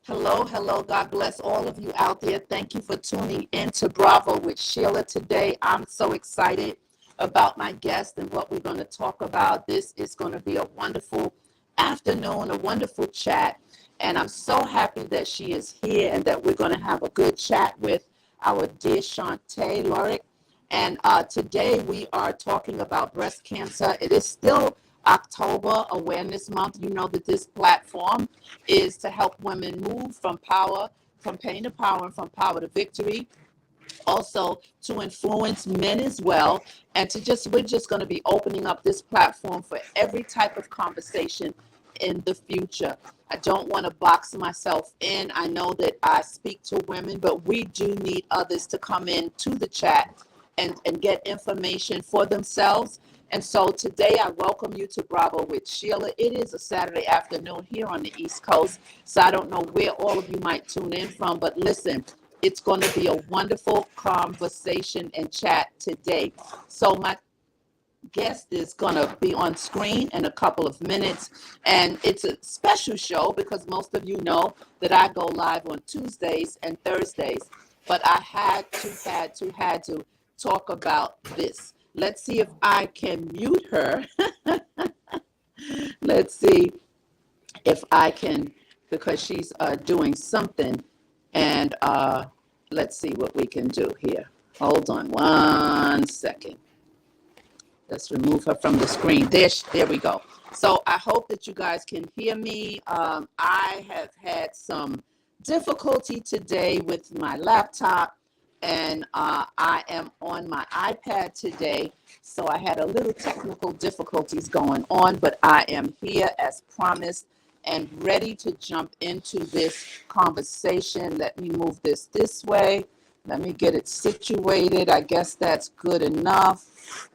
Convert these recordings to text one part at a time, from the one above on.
Hello, hello. God bless all of you out there. Thank you for tuning in to Bravo with Sheila today. I'm so excited about my guest and what we're going to talk about. This is going to be a wonderful afternoon, a wonderful chat. And I'm so happy that she is here and that we're going to have a good chat with our dear Shawnte Lorick. And today we are talking about breast cancer. It is still October Awareness Month. You know that this platform is to help women move from pain to power, and from power to victory. Also to influence men as well, and we're just going to be opening up this platform for every type of conversation in the future. I don't want to box myself in. I know that I speak to women, but we do need others to come in to the chat and get information for themselves. And so today I welcome you to Bravo with Sheila. It is a Saturday afternoon here on the East Coast, so I don't know where all of you might tune in from, but listen, it's going to be a wonderful conversation and chat today. So my guest is going to be on screen in a couple of minutes, and it's a special show because most of you know that I go live on Tuesdays and Thursdays, but I had to talk about this. Let's see if I can mute her. Let's see if I can, because she's doing something. And let's see what we can do here. Hold on 1 second. Let's remove her from the screen. There we go. So I hope that you guys can hear me. I have had some difficulty today with my laptop, and I am on my iPad today, so I had a little technical difficulties going on, but I am here as promised and ready to jump into this conversation. Let me move this way. Let me get it situated. I guess that's good enough.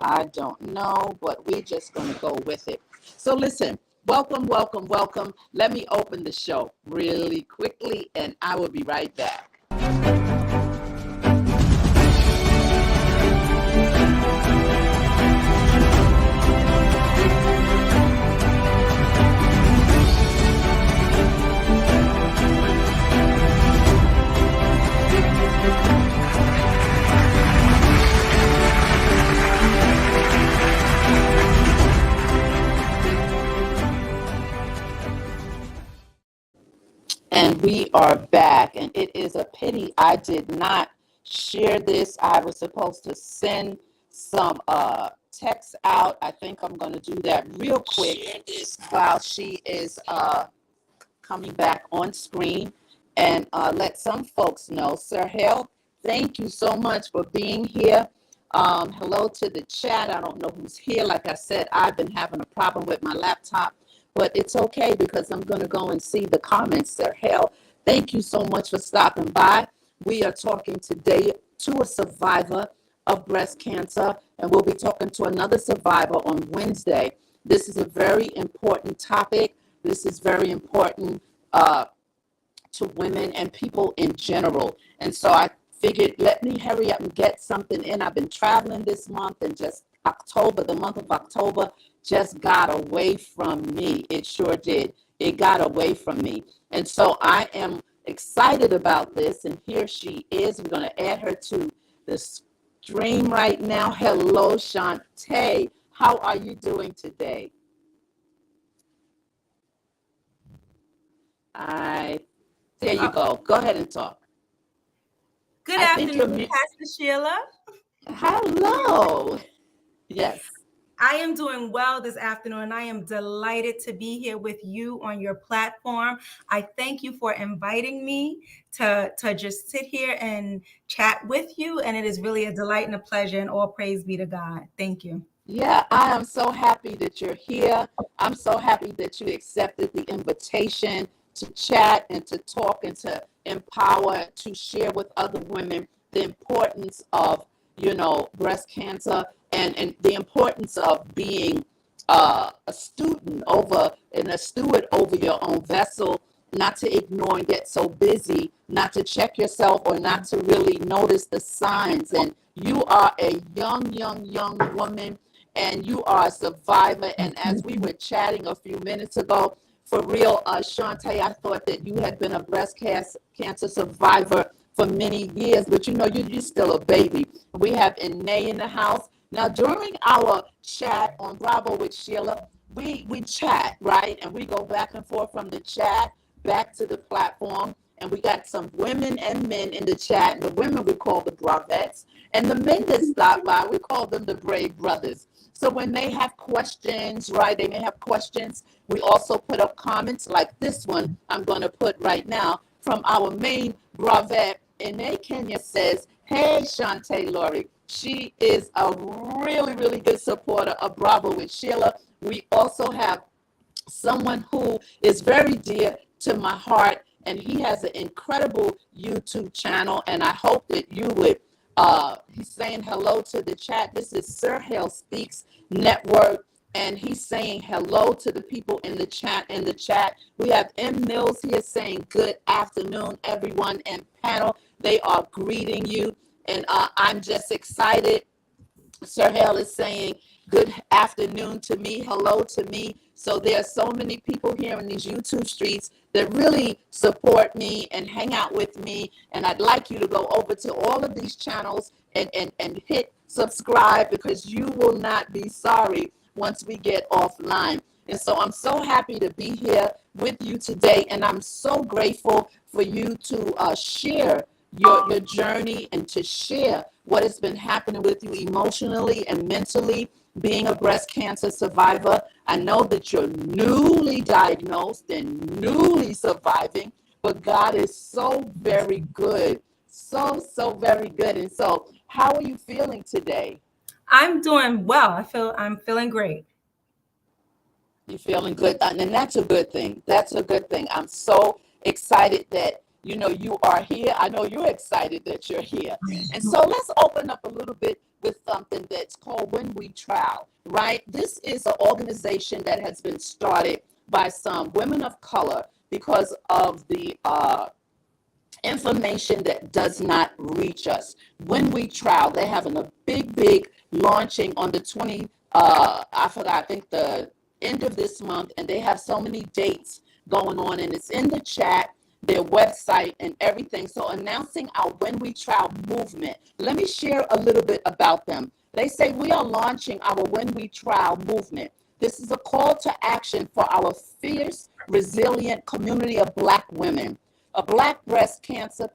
I don't know, but we're just going to go with it. So listen, welcome. Let me open the show really quickly, and I will be right back. And we are back, and it is a pity I did not share this. I was supposed to send some text out. I think I'm going to do that real quick while she is coming back on screen, and let some folks know. Sir Hale, thank you so much for being here. Hello to the chat. I don't know who's here. Like I said, I've been having a problem with my laptop, but it's okay because I'm going to go and see the comments. Sir Hale, thank you so much for stopping by. We are talking today to a survivor of breast cancer, and we'll be talking to another survivor on Wednesday. This is a very important topic. This is very important to women and people in general. And so I figured, let me hurry up and get something in. I've been traveling this month, and just the month of October, just got away from me. It sure did. It got away from me. And so I am excited about this. And here she is. We're going to add her to the stream right now. Hello, Shawnte. How are you doing today? There you go. Go ahead and talk. Good afternoon, Pastor Sheila. Hello. Yes. I am doing well this afternoon, and I am delighted to be here with you on your platform. I thank you for inviting me to just sit here and chat with you, and it is really a delight and a pleasure, and all praise be to God. Thank you. Yeah, I am so happy that you're here. I'm so happy that you accepted the invitation to chat and to talk and to empower, to share with other women the importance of, breast cancer and the importance of being a student over and a steward over your own vessel, not to ignore and get so busy, not to check yourself or not to really notice the signs. And you are a young woman, and you are a survivor. And as we were chatting a few minutes ago, For real, Shawnte, I thought that you had been a cancer survivor for many years, but you're still a baby. We have Inay in the house. Now, during our chat on Bravo with Sheila, we chat, right? And we go back and forth from the chat back to the platform. And we got some women and men in the chat. The women we call the Bravettes. And the men that stop by, we call them the Brave Brothers. So when they have questions, right, they may have questions. We also put up comments like this one I'm going to put right now from our main Bravette. Inay Kenya says, hey, Shawnte Lorick. She is a really, really good supporter of Bravo with Sheila. We also have someone who is very dear to my heart, and he has an incredible YouTube channel, and I hope that you would, he's saying hello to the chat. This is Sir Hale Speaks Network, and he's saying hello to the people in the chat. We have M. Mills here saying good afternoon, everyone, and panel. They are greeting you, and I'm just excited. Sir Hale is saying good afternoon to me, hello to me. So there are so many people here in these YouTube streets that really support me and hang out with me. And I'd like you to go over to all of these channels and hit subscribe, because you will not be sorry once we get offline. And so I'm so happy to be here with you today. And I'm so grateful for you to share your journey and to share what has been happening with you emotionally and mentally, being a breast cancer survivor. I know that you're newly diagnosed and newly surviving, but God is so very good. So very good. And so how are you feeling today? I'm doing well. I'm feeling great. You're feeling good, and that's a good thing. That's a good thing. I'm so excited that you are here. I know you're excited that you're here. And so let's open up a little bit with something that's called When We Trial, right? This is an organization that has been started by some women of color because of the information that does not reach us. When We Trial, they're having a big launching on the 20, I think the end of this month, and they have so many dates going on, and it's in the chat, their website and everything. So announcing our When We Trial movement. Let me share a little bit about them. They say we are launching our When We Trial movement. This is a call to action for our fierce, resilient community of Black women. As Black breast cancer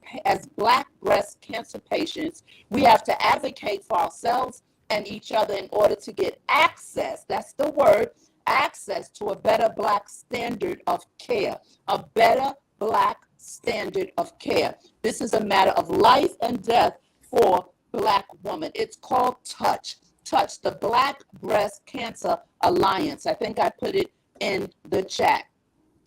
patients, we have to advocate for ourselves and each other in order to get access, that's the word, access to a better Black standard of care, a better Black standard of care. This is a matter of life and death for Black women. It's called Touch, the Black Breast Cancer Alliance. I think I put it in the chat.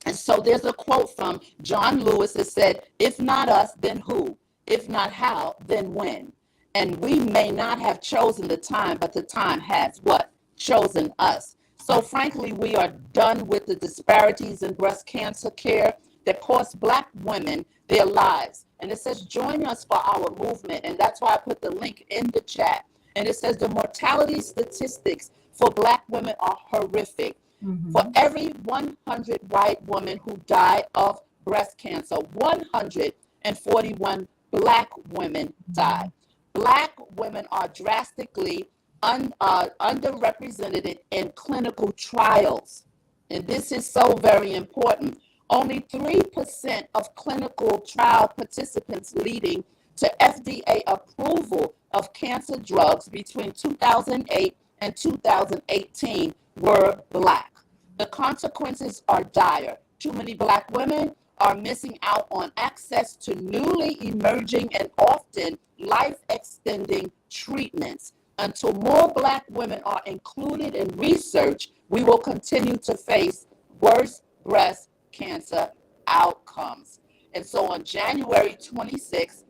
And so there's a quote from John Lewis that said, if not us, then who? If not how, then when? And we may not have chosen the time, but the time has what? Chosen us. So frankly, we are done with the disparities in breast cancer care that cost Black women their lives. And it says, join us for our movement. And that's why I put the link in the chat. And it says the mortality statistics for Black women are horrific. Mm-hmm. For every 100 white women who die of breast cancer, 141 Black women die. Black women are drastically underrepresented in clinical trials. And this is so very important. Only 3% of clinical trial participants leading to FDA approval of cancer drugs between 2008 and 2018 were Black. The consequences are dire. Too many Black women are missing out on access to newly emerging and often life-extending treatments. Until more Black women are included in research, we will continue to face worse breast cancer outcomes. And so on January 26th,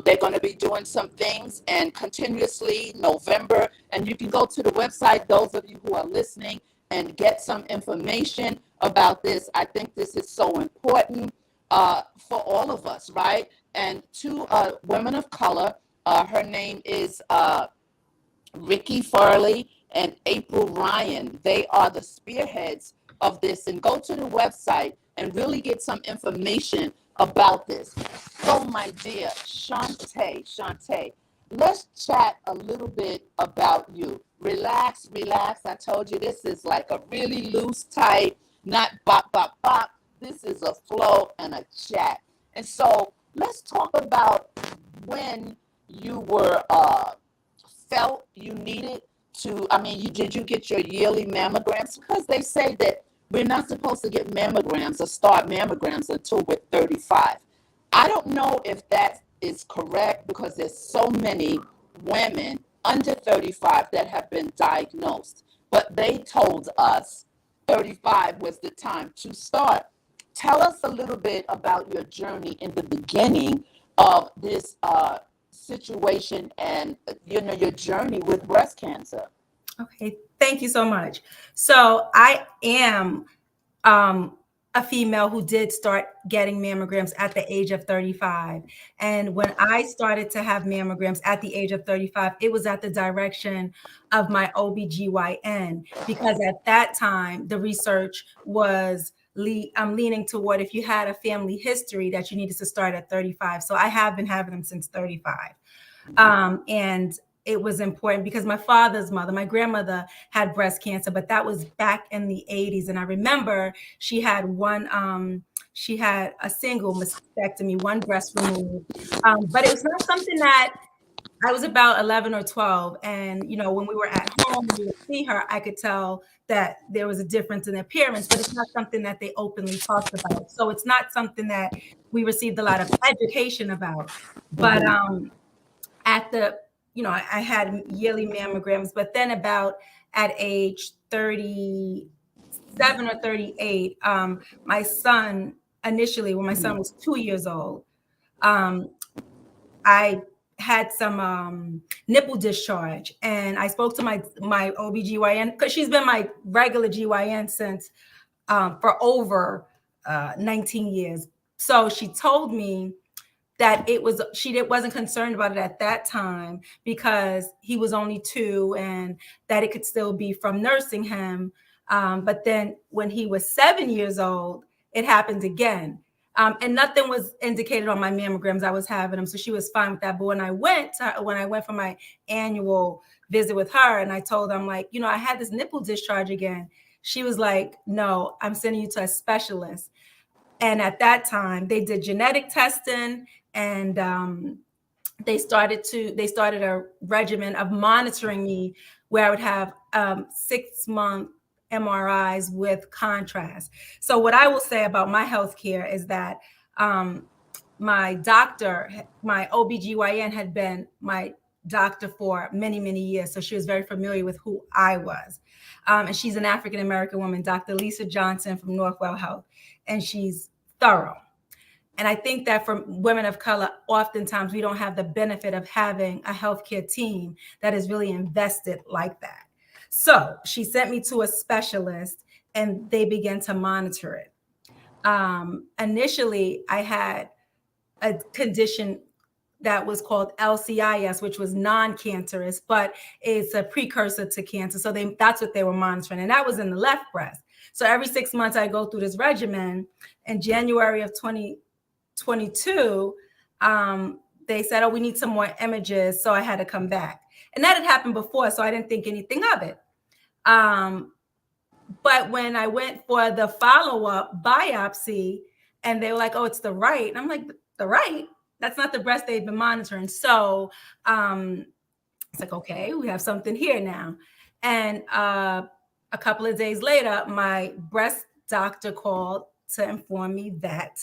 they're going to be doing some things, and continuously November, and you can go to the website, those of you who are listening, and get some information about this. I think this is so important for all of us, right? And two women of color, her name is Ricky Farley and April Ryan. They are the spearheads of this and go to the website and really get some information about this. So, my dear Shawnte, let's chat a little bit about you. Relax, relax. I told you this is like a really loose, tight, not bop, bop, bop. This is a flow and a chat. And so let's talk about when you were felt you needed to. I mean, did you get your yearly mammograms? Because they say that we're not supposed to get mammograms or start mammograms until we're 35. I don't know if that is correct because there's so many women under 35 that have been diagnosed, but they told us 35 was the time to start. Tell us a little bit about your journey in the beginning of this situation and your journey with breast cancer. Okay, thank you so much. So I am a female who did start getting mammograms at the age of 35. And when I started to have mammograms at the age of 35, it was at the direction of my OBGYN, because at that time, the research was leaning toward if you had a family history that you needed to start at 35. So I have been having them since 35. And it was important because my father's mother, my grandmother, had breast cancer, but that was back in the 80s. And I remember she had a single mastectomy, one breast removed. But it was not something that I was about 11 or 12. And, when we were at home, we would see her, I could tell that there was a difference in appearance, but it's not something that they openly talked about. So it's not something that we received a lot of education about. But I had yearly mammograms, but then about at age 37 or 38, my son, initially when my son was 2 years old, I had some nipple discharge, and I spoke to my OBGYN, because she's been my regular GYN since for over 19 years. So she told me that she wasn't concerned about it at that time because he was only 2, and that it could still be from nursing him. But then when he was 7 years old, it happened again. And nothing was indicated on my mammograms. I was having them, so she was fine with that. But when I went for my annual visit with her, and I told her, I'm like, I had this nipple discharge again. She was like, no, I'm sending you to a specialist. And at that time, they did genetic testing, and they started a regimen of monitoring me, where I would have 6-month MRIs with contrast. So what I will say about my healthcare is that my doctor, my OBGYN, had been my doctor for many, many years. So she was very familiar with who I was. And she's an African-American woman, Dr. Lisa Johnson from Northwell Health, and she's thorough. And I think that for women of color, oftentimes we don't have the benefit of having a healthcare team that is really invested like that. So she sent me to a specialist, and they began to monitor it. Initially, I had a condition that was called LCIS, which was non-cancerous, but it's a precursor to cancer. So that's what they were monitoring. And that was in the left breast. So every 6 months, I go through this regimen. In January of 2022, they said, oh, we need some more images. So I had to come back. And that had happened before, so I didn't think anything of it. But when I went for the follow-up biopsy, and they were like, oh, it's the right. And I'm like, the right? That's not the breast they've been monitoring. So it's like, okay, we have something here now. And a couple of days later, my breast doctor called to inform me that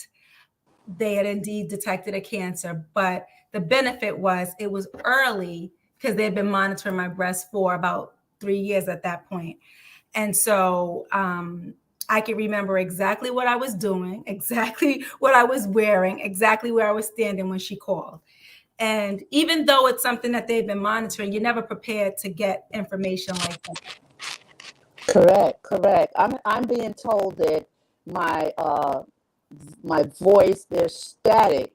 they had indeed detected a cancer. But the benefit was it was early, because they had been monitoring my breast for about 3 years at that point. And so I can remember exactly what I was doing, exactly what I was wearing, exactly where I was standing when she called. And even though it's something that they've been monitoring, you're never prepared to get information like that. Correct. I'm being told that my voice, there's static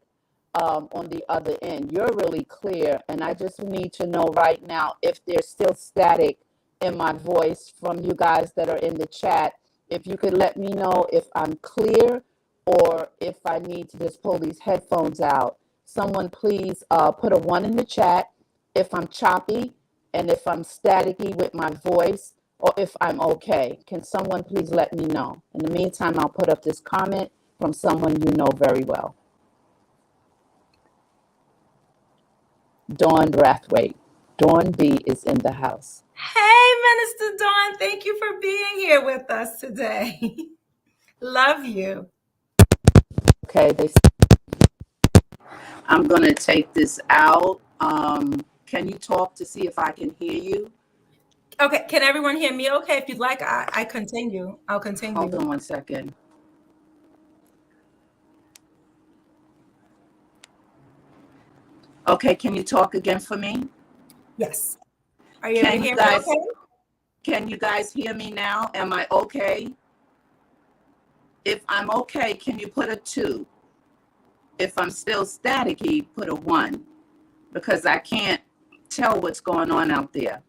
on the other end. You're really clear, and I just need to know right now if there's still static in my voice from you guys that are in the chat. If you could let me know if I'm clear or if I need to just pull these headphones out. Someone please put a 1 in the chat if I'm choppy and if I'm staticky with my voice or if I'm okay. Can someone please let me know? In the meantime, I'll put up this comment from someone you know very well. Dawn Brathwaite. Dawn B is in the house. Hey, Minister Dawn, thank you for being here with us today. Love you. Okay, I'm going to take this out. Can you talk to see if I can hear you? Okay, can everyone hear me okay? If you'd like, I continue. I'll continue. Hold on 1 second. Okay, can you talk again for me? Yes. Are you able to hear me okay? Can you guys hear me now? Am I okay? If I'm okay, can you put a 2? If I'm still staticky, put a 1, because I can't tell what's going on out there.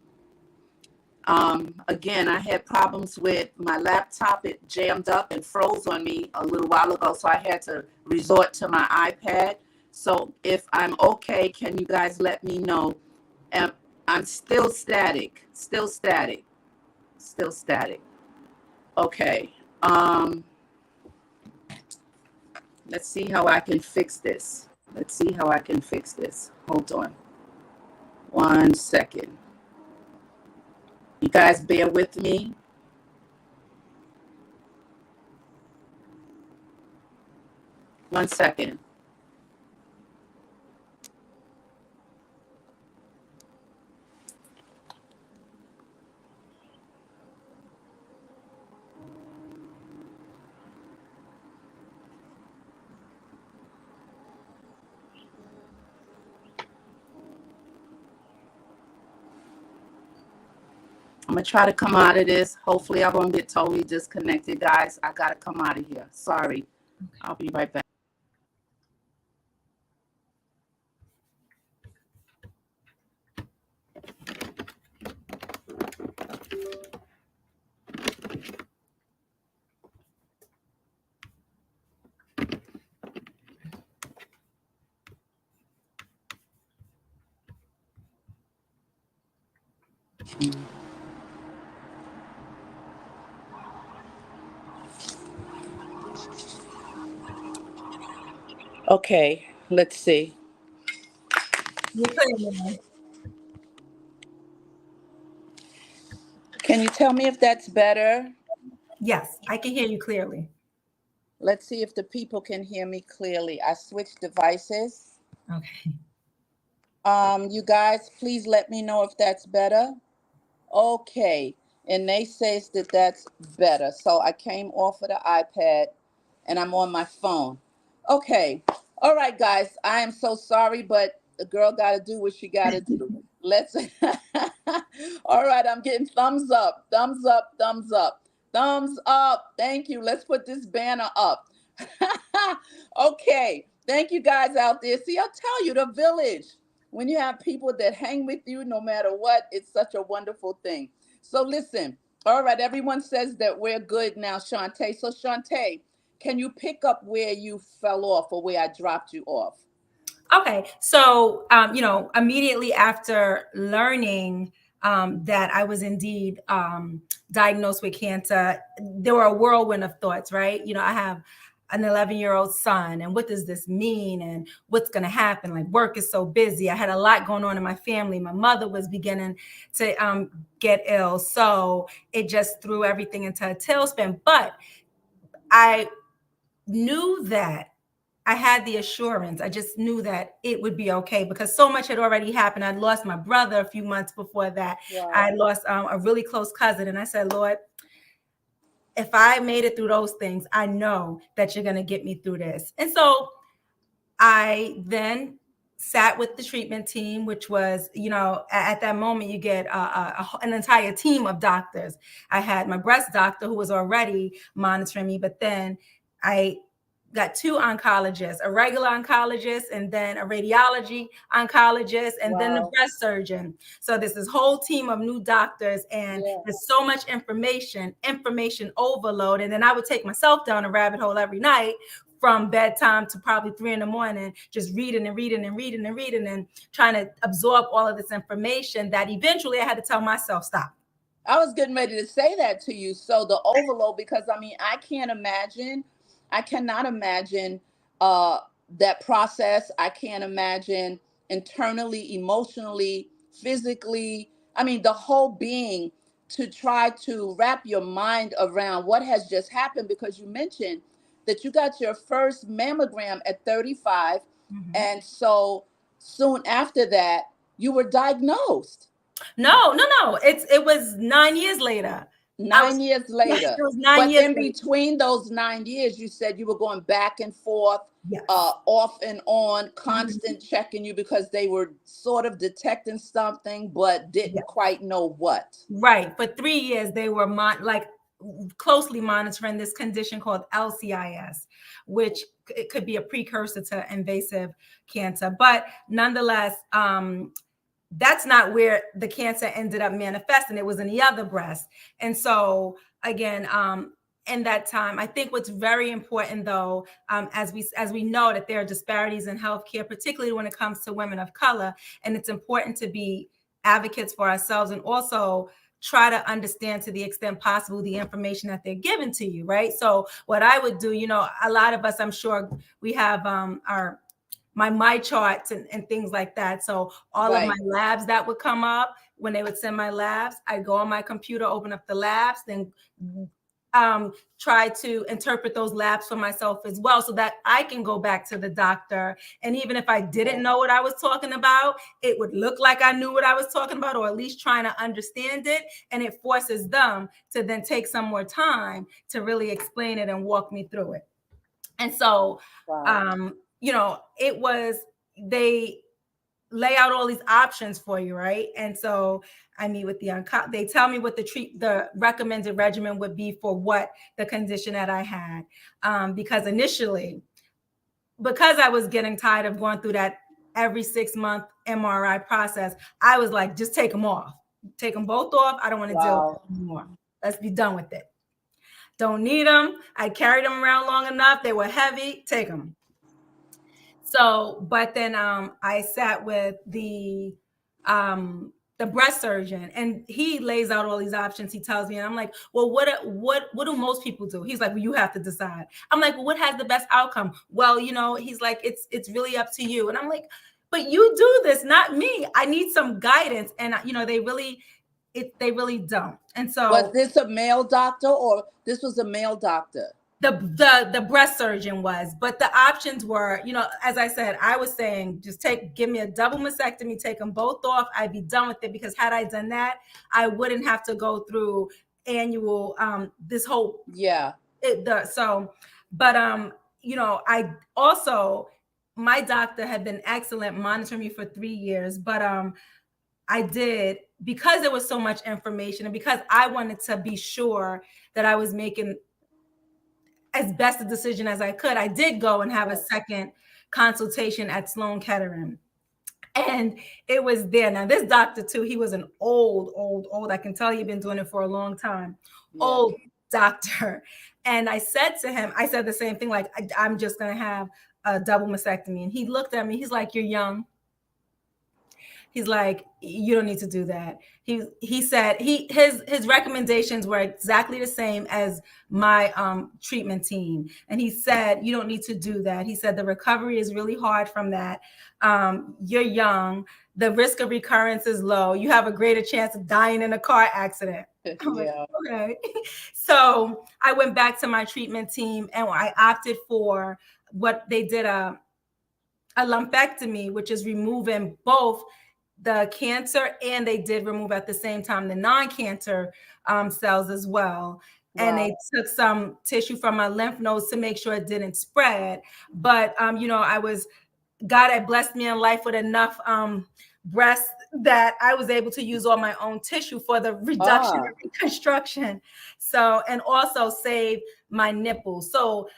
Again, I had problems with my laptop. It jammed up and froze on me a little while ago, so I had to resort to my iPad. So if I'm okay, can you guys let me know? I'm still static, still static, still static. Okay. Let's see how I can fix this. Let's see how I can fix this. Hold on 1 second. You guys bear with me. One second. I'm gonna try to come out of this. Hopefully I won't get totally disconnected, guys. I gotta come out of here. Sorry. I'll be right back. Okay, let's see. Can you tell me if that's better? Yes, I can hear you clearly. Let's see if the people can hear me clearly. I switched devices. Okay. You guys, please let me know if that's better. Okay. And they says that that's better. So I came off of the iPad and I'm on my phone. Okay. All right, guys. I am so sorry, but the girl got to do what she got to do. Let's. All right. I'm getting thumbs up, thumbs up, thumbs up, thumbs up. Thank you. Let's put this banner up. Okay. Thank you guys out there. See, I'll tell you, the village, when you have people that hang with you no matter what, it's such a wonderful thing. So listen, all right, everyone says that we're good now, Shawnte. So Shawnte, can you pick up where you fell off or where I dropped you off? Okay, so immediately after learning that I was indeed diagnosed with cancer, there were a whirlwind of thoughts, right? I have an 11-year-old son, and what does this mean, and what's going to happen? Like, work is so busy. I had a lot going on in my family. My mother was beginning to get ill, so it just threw everything into a tailspin. But I knew that I had the assurance. I just knew that it would be okay because so much had already happened. I'd lost my brother a few months before that. Wow. I lost a really close cousin. And I said, Lord, if I made it through those things, I know that you're going to get me through this. And so I then sat with the treatment team, which was, at that moment, you get an entire team of doctors. I had my breast doctor who was already monitoring me, but then I got two oncologists, a regular oncologist and then a radiology oncologist and then the Wow. breast surgeon. So there's this whole team of new doctors and Yeah. there's so much information overload. And then I would take myself down a rabbit hole every night from bedtime to probably 3 a.m, just reading and reading and reading and reading and trying to absorb all of this information that eventually I had to tell myself, stop. I was getting ready to say that to you. So the overload, because I mean, I cannot imagine uh that process. I can't imagine internally, emotionally, physically. I mean, the whole being, to try to wrap your mind around what has just happened, because you mentioned that you got your first mammogram at 35, Mhm. and so soon after that you were diagnosed. No. It was 9 years later. I was 9 years it later. was nine But years in later. between those 9 years, you said you were going back and forth, Yes. off and on, Mhm. constant checking you because they were sort of detecting something, but didn't Yes. quite know what. Right. For 3 years, they were like closely monitoring this condition called LCIS, which it could be a precursor to invasive cancer. But nonetheless, that's not where the cancer ended up manifesting. It was in the other breast. And so again, in that time, I think what's very important though, as we know that there are disparities in healthcare, particularly when it comes to women of color, and it's important to be advocates for ourselves and also try to understand to the extent possible the information that they're giving to you, right? So what I would do, a lot of us, I'm sure we have our my charts and things like that. So all of my Right. labs that would come up when they would send my labs, I'd go on my computer, open up the labs, then try to interpret those labs for myself as well so that I can go back to the doctor. And even if I didn't Right. know what I was talking about, it would look like I knew what I was talking about, or at least trying to understand it. And it forces them to then take some more time to really explain it and walk me through it. And so, Wow. it was, they lay out all these options for you, right? And so I meet with they tell me what the recommended regimen would be for what the condition that I had. Because initially, because I was getting tired of going through that every 6 month MRI process, I was like, just take them off. Take them both off. I don't want to deal with Wow. it anymore. Let's be done with it. Don't need them. I carried them around long enough. They were heavy. Take them. So, but then I sat with the breast surgeon, and he lays out all these options. He tells me, and I'm like, well, what do most people do? He's like, well, you have to decide. I'm like, well, what has the best outcome? Well, he's like, it's really up to you. And I'm like, but you do this, not me. I need some guidance, and they really don't. And Was so this a male doctor, or this was a male doctor? the breast surgeon was, but the options were, as I said, I was saying, just give me a double mastectomy, take them both off, I'd be done with it, because had I done that, I wouldn't have to go through annual this whole Yeah. it the so but I also, my doctor had been excellent monitoring me for 3 years, but I did, because there was so much information and because I wanted to be sure that I was making as best a decision as I could, I did go and have a Right. second consultation at Sloan Kettering. And it was there. Now, this doctor, too, he was an old, I can tell he'd been doing it for a long time, Yeah. old doctor. And I said to him, I said the same thing, like, I'm just going to have a double mastectomy. And he looked at me, he's like, you're young. He's like, you don't need to do that. He said his recommendations were exactly the same as my treatment team. And he said, you don't need to do that. He said the recovery is really hard from that. You're young. The risk of recurrence is low. You have a greater chance of dying in a car accident. I'm like, Yeah. okay. So I went back to my treatment team and I opted for what they did, a lumpectomy, which is removing both the cancer, and they did remove at the same time the non-cancer cells as well. And Wow. they took some tissue from my lymph nodes to make sure it didn't spread. But God had blessed me in life with enough breasts that I was able to use all my own tissue for the reduction Ah. and reconstruction. So, and also save my nipples. So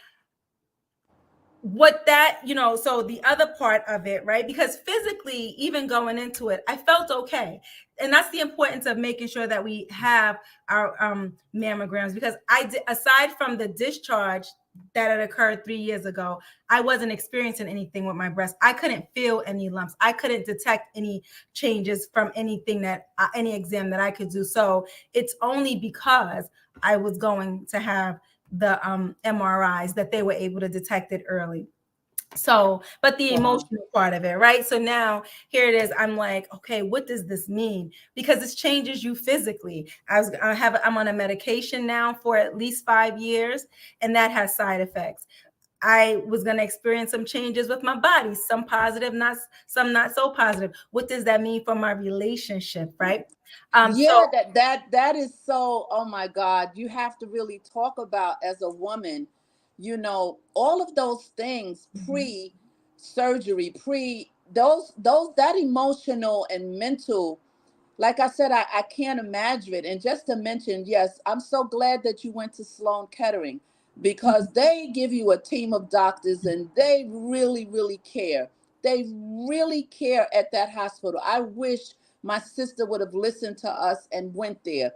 what that, so the other part of it, right? Because physically, even going into it, I felt okay. And that's the importance of making sure that we have our mammograms, because I did, aside from the discharge that had occurred 3 years ago, I wasn't experiencing anything with my breast. I couldn't feel any lumps. I couldn't detect any changes from anything that any exam that I could do. So it's only because I was going to have the MRIs that they were able to detect it early. So, but the Wow. emotional part of it, right? So now here it is. I'm like, okay, what does this mean? Because this changes you physically. I'm on a medication now for at least 5 years, and that has side effects. I was going to experience some changes with my body, some positive, not some not so positive. What does that mean for my relationship, right? Yeah, So that is so, oh my God, you have to really talk about as a woman, all of those things pre surgery, pre those that emotional and mental. Like I said, I can't imagine it. And just to mention, yes, I'm so glad that you went to Sloan Kettering, because they give you a team of doctors and they really, really care. They really care at that hospital. I wish my sister would have listened to us and went there,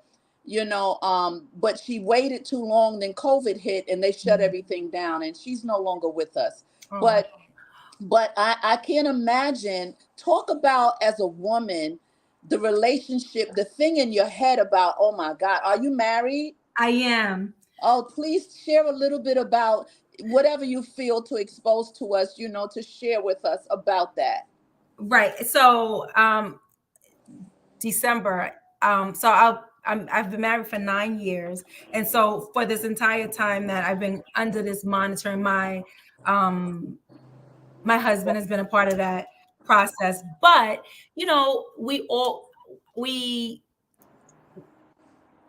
but she waited too long. Then COVID hit and they shut everything down and she's no longer with us. oh, But I can't imagine. Talk about as a woman, the relationship, the thing in your head about, oh my God, are you married? I am. Oh, please share a little bit about whatever you feel to expose to us, to share with us about that. Right. So December. I've been married for 9 years, and so for this entire time that I've been under this monitoring, um, my husband has been a part of that process. But we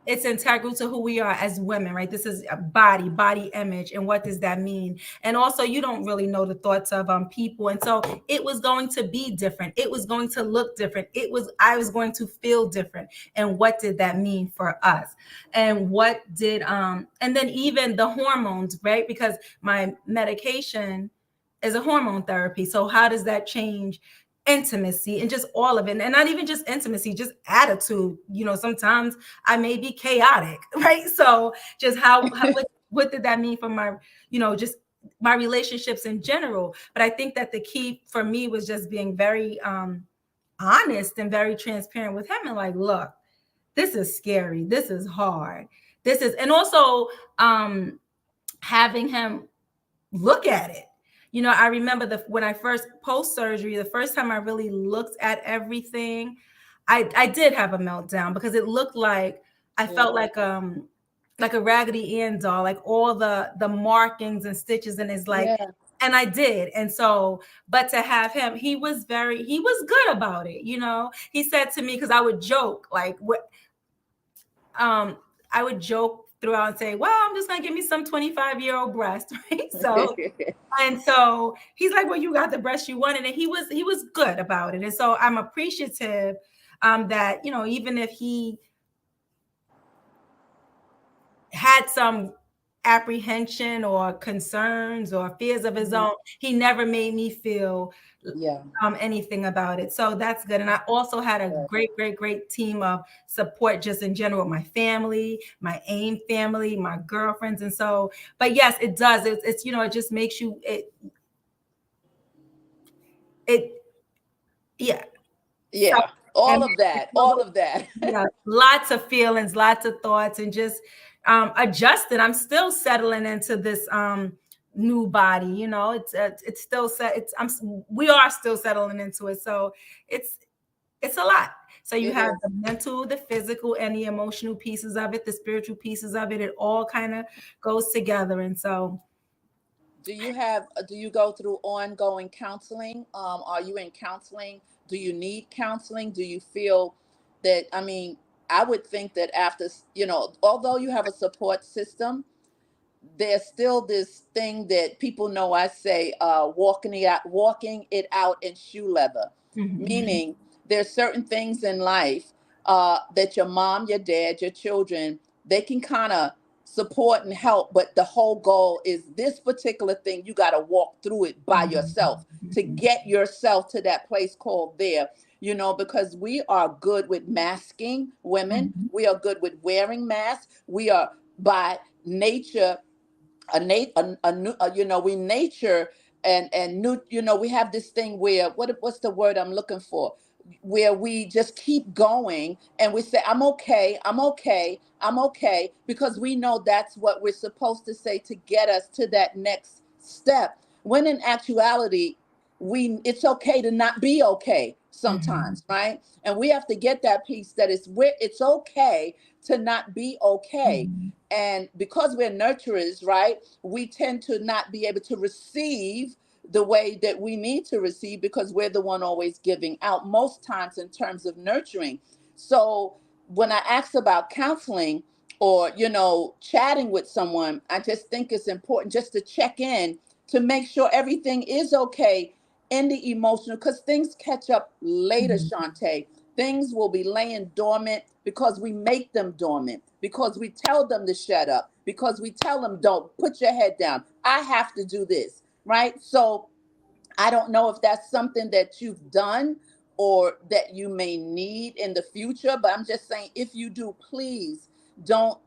it's integral to who we are as women, right? This is a body image, and what does that mean? And also, you don't really know the thoughts of people, and so it was going to be different. It was going to look different. I was going to feel different. And what did that mean for us? And what did and then even the hormones, right? Because my medication is a hormone therapy. So how does that change intimacy and just all of it? And not even just intimacy, just attitude. Sometimes I may be chaotic, right? So just what did that mean for my, just my relationships in general? But I think that the key for me was just being very honest and very transparent with him, and like, look, this is scary. This is hard. And also having him look at it. I remember when I first post surgery, the first time I really looked at everything, I did have a meltdown, because it looked like I felt like a Raggedy Ann doll, like all the markings and stitches, and it's like, Yeah. and I did. And so, but to have him, he was good about it. He said to me, because I would joke, like, what I would joke throughout and say, well, I'm just gonna give me some 25-year-old breast, right? So he's like, well, you got the breast you wanted. And he was good about it. And so I'm appreciative that, even if he had some apprehension or concerns or fears of his own, he never made me feel Yeah. anything about it. So that's good. And I also had a great team of support just in general, my family, my AIM family, my girlfriends. And so, but yes, it does. It's it just makes you it yeah. So, Yeah. All and of that. All of that. yeah, lots of feelings, lots of thoughts, and just adjusting. I'm still settling into this new body. It's still set. We are still settling into it. So it's a lot. So you It have is. the mental, the physical, and the emotional pieces of it, the spiritual pieces of it. It all kind of goes together. And so Do you go through ongoing counseling? Are you in counseling? Do you need counseling? Do you feel that, I mean, I would think that after, although you have a support system, there's still this thing that people know. I say, walking it out in shoe leather, mhm. meaning there's certain things in life that your mom, your dad, your children, they can kind of support and help, but the whole goal is this particular thing. You got to walk through it by yourself to get yourself to that place called there, because we are good with masking women. We are good with wearing masks. We are by nature we nature and new, we have this thing where what's the word I'm looking for, where we just keep going and we say I'm okay, I'm okay, I'm okay, because we know that's what we're supposed to say to get us to that next step, when in actuality it's okay to not be okay sometimes, right? And we have to get that piece that it's okay to not be okay. And because we're nurturers, right, we tend to not be able to receive the way that we need to receive, because we're the one always giving out most times in terms of nurturing. So when I ask about counseling or, chatting with someone, I just think it's important just to check in to make sure everything is okay in the emotional, because things catch up later, Shawnte. Things will be laying dormant because we make them dormant, because we tell them to shut up, because we tell them, don't put your head down. I have to do this, right? So I don't know if that's something that you've done or that you may need in the future, but I'm just saying, if you do, please don't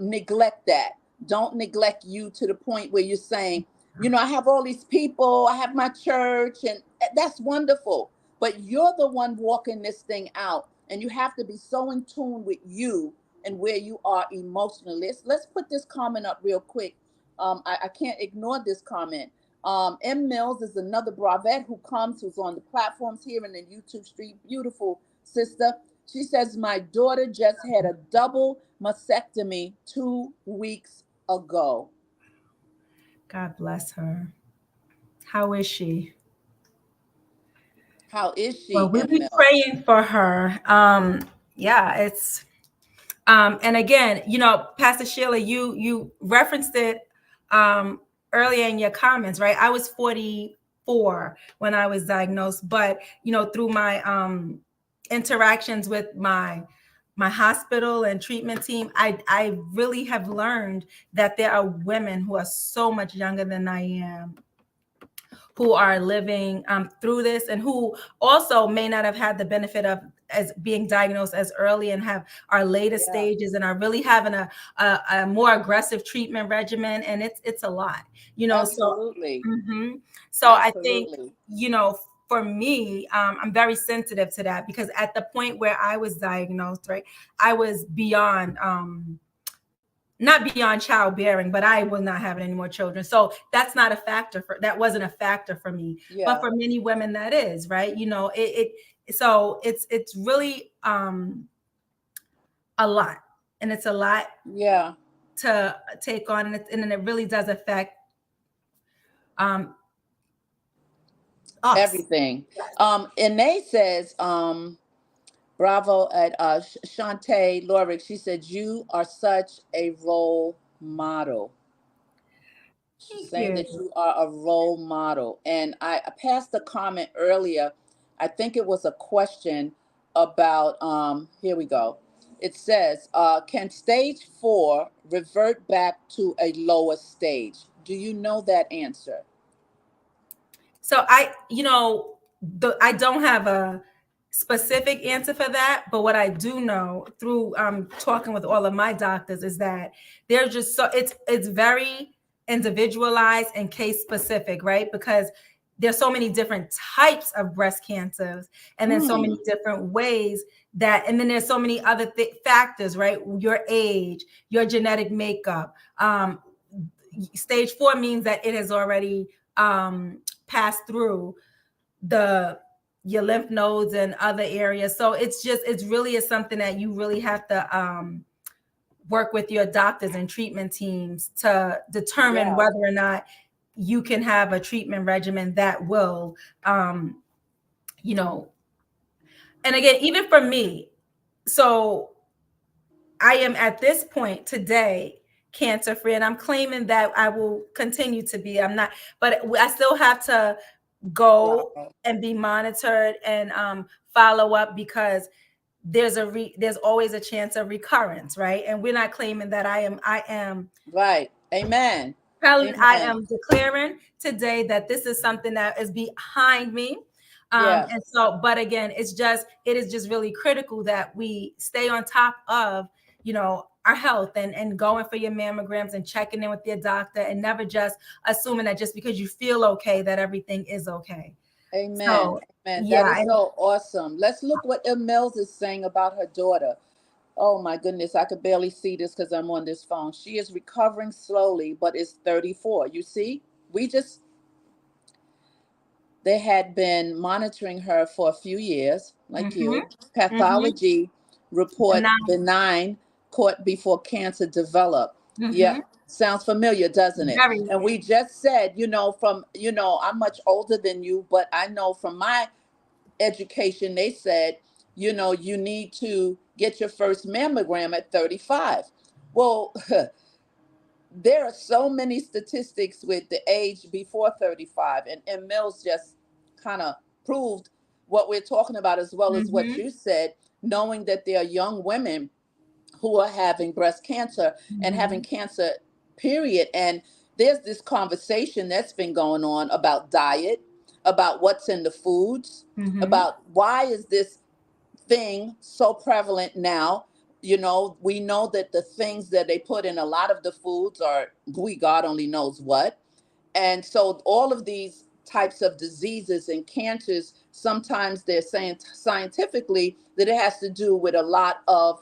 neglect that. Don't neglect you to the point where you're saying, I have all these people, I have my church, and that's wonderful. But you're the one walking this thing out, and you have to be so in tune with you and where you are emotionally. Let's put this comment up real quick. I can't ignore this comment. M. Mills is another Bravette who's on the platforms here in the YouTube street. Beautiful sister. She says, my daughter just had a double mastectomy 2 weeks ago. God bless her. How is she? How is Well, she, we'll M. be Mills? praying for her. Yeah, it's and again, Pastor Sheila, you referenced it earlier in your comments, right? I was 44 when I was diagnosed, but through my interactions with my hospital and treatment team, I really have learned that there are women who are so much younger than I am, who are living through this, and who also may not have had the benefit of as being diagnosed as early and have our later Yeah, stages and are really having a more aggressive treatment regimen, and it's a lot, so absolutely. so I think Absolutely. for me, I'm very sensitive to that, because at the point where I was diagnosed, right, I was beyond not beyond childbearing, but I was not having any more children. So that wasn't a factor for me. But Yeah. for many women that is, right? So it's really a lot. And it's a lot Yeah. to take on, and then it really does affect um us. Everything. Ine says, bravo at Shawnte Lorick. She said, you are such a role model. She's Thank saying you. that you are a role model. And I passed a comment earlier. I think it was a question about, here we go. It says, can stage 4 revert back to a lower stage? Do you know that answer? So I don't have a specific answer for that, but what I do know through talking with all of my doctors is that they're just so it's very individualized and case specific, right? Because there's so many different types of breast cancers, and then so many Hmm. different ways and then there's so many other factors, right? Your age, your genetic makeup. Stage 4 means that it has already pass through the your lymph nodes and other areas. So it's really is something that you really have to work with your doctors and treatment teams to determine Yeah. whether or not you can have a treatment regimen that will you know and again, even for me, so I am at this point today cancer free, and I'm claiming that I will continue to be. I'm not, but I still have to go Wow. and be monitored and follow up, because there's always a chance of recurrence, right? And we're not claiming that I am Right. Amen. I Amen. am declaring today that this is something that is behind me. Yeah. And so, but again, it is just really critical that we stay on top of, our health, and going for your mammograms and checking in with your doctor, and never just assuming that just because you feel okay, that everything is okay. Amen. So, Amen. That yeah. is so awesome. Let's look what Em Mills is saying about her daughter. Oh my goodness, I could barely see this because I'm on this phone. She is recovering slowly, but is 34. You see, we just they had been monitoring her for a few years, like Mm-hmm. you. Mm-hmm. Pathology And report now, benign, caught before cancer developed. mm-hmm. Yep. Sounds familiar, doesn't it? Very. And we just said, I'm much older than you, but I know from my education, they said, you need to get your first mammogram at 35. Well, there are so many statistics with the age before 35, and Mills just kind of proved what we're talking about, as well as what Mm-hmm. you said, knowing that there are young women who are having breast cancer and having Mm-hmm. cancer, period. And there's this conversation that's been going on about diet, about what's in the foods, Mm-hmm. about why is this thing so prevalent now. We know that the things that they put in a lot of the foods are, we, God only knows what. And so all of these types of diseases and cancers, sometimes they're saying scientifically that it has to do with a lot of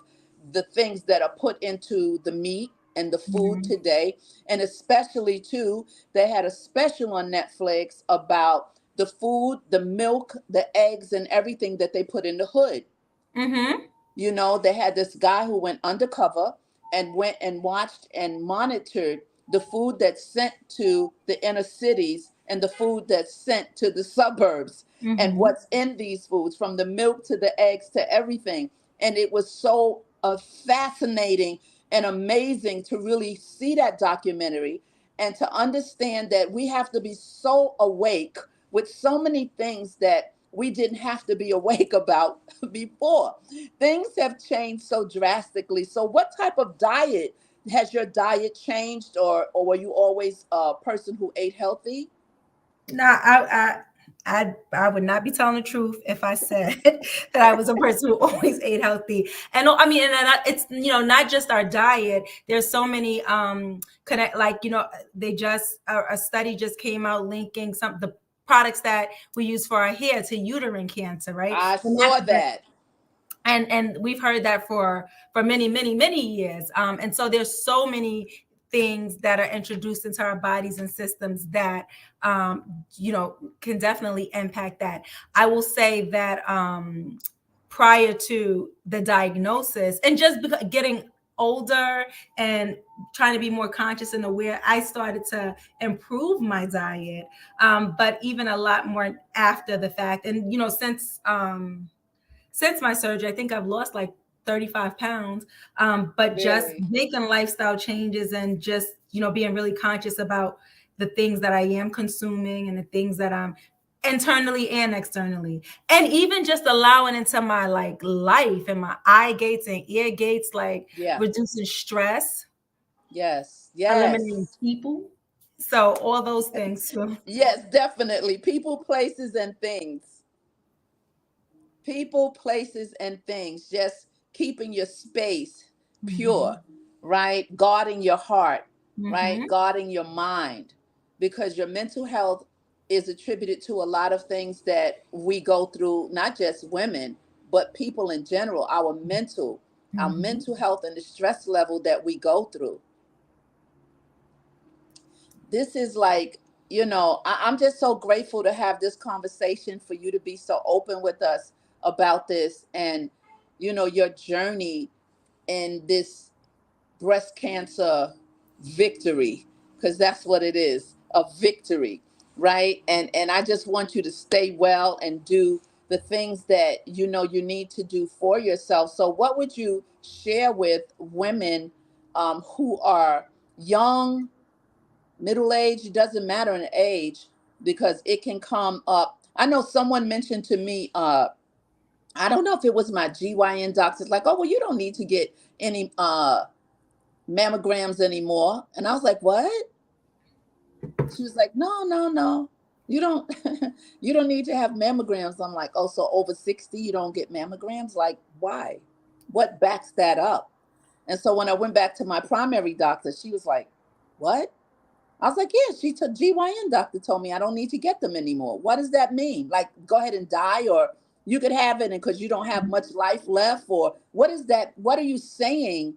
the things that are put into the meat and the food Mm-hmm. today. And especially too, they had a special on Netflix about the food, the milk, the eggs, and everything that they put in the hood. Mm-hmm. They had this guy who went undercover and went and watched and monitored the food that's sent to the inner cities and the food that's sent to the suburbs, and Mm-hmm. what's in these foods, from the milk to the eggs to everything. And it was so fascinating and amazing to really see that documentary and to understand that we have to be so awake with so many things that we didn't have to be awake about before. Things have changed so drastically. So, what type of diet has your diet changed, or were you always a person who ate healthy? No, I would not be telling the truth if I said that I was a person who always ate healthy. And I mean, it's not just our diet. There's so many connect, like they just a study just came out linking some the products that we use for our hair to uterine cancer, right? I And saw that. and we've heard that for many many years, and so there's so many things that are introduced into our bodies and systems that can definitely impact that. I will say that prior to the diagnosis, and just getting older and trying to be more conscious and aware, I started to improve my diet, but even a lot more after the fact. And since my surgery, I think I've lost like 35 pounds. But just Really? making lifestyle changes and just, being really conscious about the things that I am consuming and the things that I'm internally and externally. And even just allowing into my like life and my eye gates and ear gates, like Yeah. reducing stress, Yes. eliminating Yes. people. So all those things too. Yes, definitely. People, places, and things. People, places, and things. Just keeping your space Mm-hmm. pure, right? Guarding your heart, right? Mm-hmm. Guarding your mind, because your mental health is attributed to a lot of things that we go through, not just women, but people in general, our Mm-hmm. mental health and the stress level that we go through. This is like, I'm just so grateful to have this conversation, for you to be so open with us about this, and your journey in this breast cancer victory, because that's what it is, a victory, right? And I just want you to stay well and do the things that you need to do for yourself. So what would you share with women who are young, middle age? It doesn't matter in age, because it can come up. I know someone mentioned to me I don't know if it was my GYN doctor's like, oh, well, you don't need to get any mammograms anymore. And I was like, what? She was like, no, no, no. You don't you don't need to have mammograms. I'm like, oh, so over 60 you don't get mammograms? Like, why? What backs that up? And so when I went back to my primary doctor, she was like, what? I was like, yeah, she took GYN doctor told me I don't need to get them anymore. What does that mean? Like, go ahead and die, or you could have it and because you don't have much life left, or what is that? What are you saying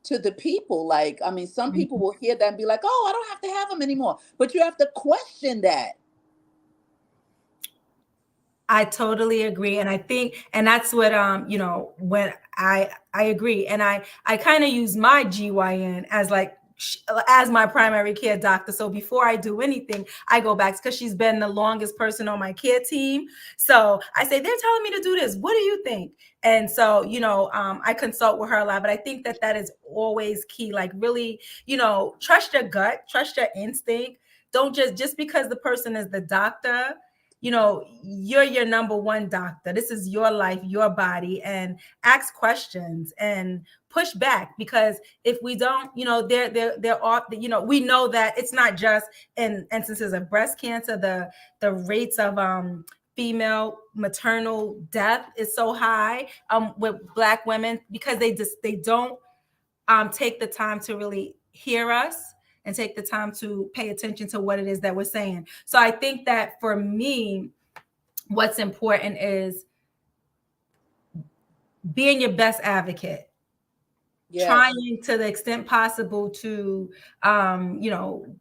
to the people? Like, I mean, some people will hear that and be like, oh, I don't have to have them anymore. But you have to question that. I totally agree. And I think, and that's what, when I agree. And I kind of use my GYN as like, as my primary care doctor. So before I do anything, I go back because she's been the longest person on my care team. So I say, they're telling me to do this. What do you think? And so, I consult with her a lot, but I think that that is always key. Like really, trust your gut, trust your instinct. Don't just because the person is the doctor, you're your number one doctor. This is your life, your body, and ask questions and push back, because if we don't, there are, we know that it's not just in instances of breast cancer. The rates of female maternal death is so high with Black women, because they don't take the time to really hear us and take the time to pay attention to what it is that we're saying. So I think that for me, what's important is being your best advocate, Yes. trying to the extent possible to,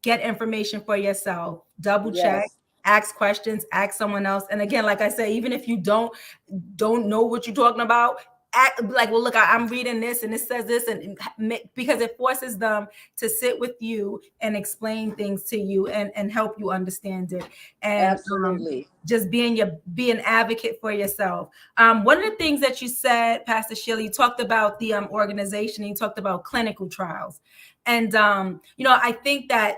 get information for yourself, double check, Yes. ask questions, ask someone else. And again, like I say, even if you don't know what you're talking about, act like, well, look, I'm reading this and it says this, and because it forces them to sit with you and explain things to you and help you understand it. And Absolutely. just be an advocate for yourself. One of the things that you said, Pastor Sheila, you talked about the organization, and you talked about clinical trials. And I think that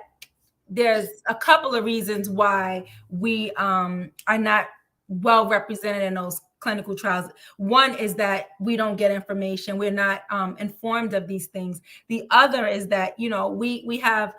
there's a couple of reasons why we are not well represented in those clinical trials. One is that we don't get information. We're not informed of these things. The other is that, we have